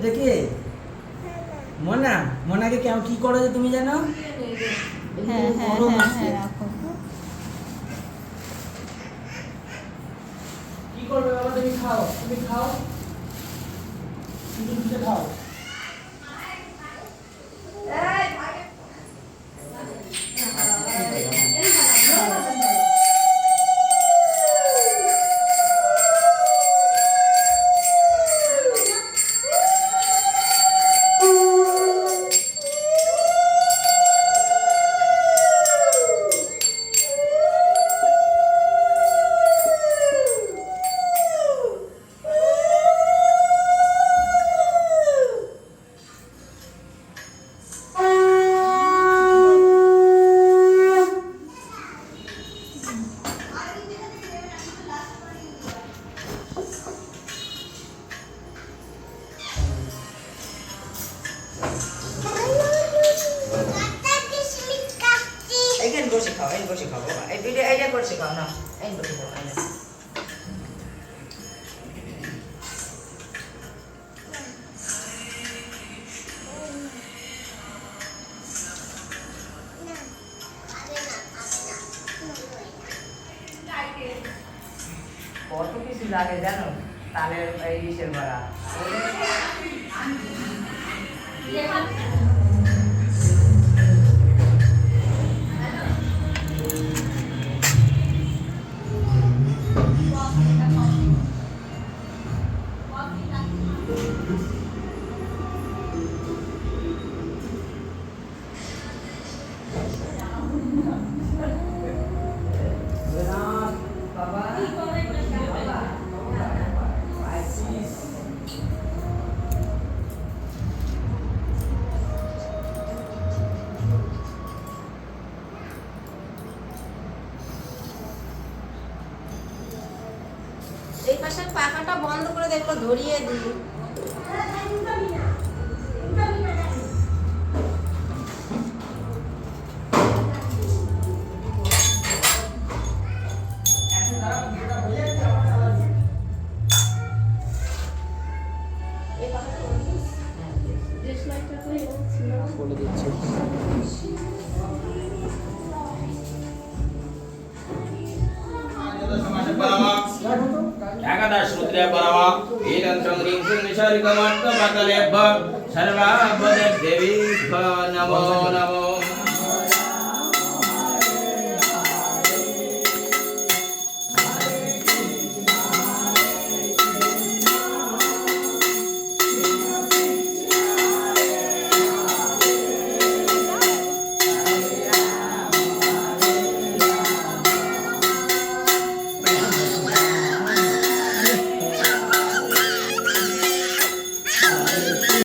এটা কে? মোনা। মোনাকে কেমন কি করো যে তুমি জানো? হ্যাঁ হ্যাঁ হ্যাঁ হ্যাঁ রাখো। কি করবে বাবা? তুমি খাও, তুমি খাও, তুমি কিছু খাও। এইখানে বসে খাও, এই বসে খাও বাবা, এই ভিডিও এইটা বসে খাও না, এই বসে খাও, এই না। কত কিছু লাগে জানো, তালের এই ইসের বড়া। এই পাশের পাখাটা বন্ধ করে দেখো, ধরিয়ে দিই। বলে দিচ্ছি। एकादश रुद्रे परमा एतंत्रं ह्रीं निशारिकमट्टपतलेभ्य सर्वाभ्य देवी नमो नमो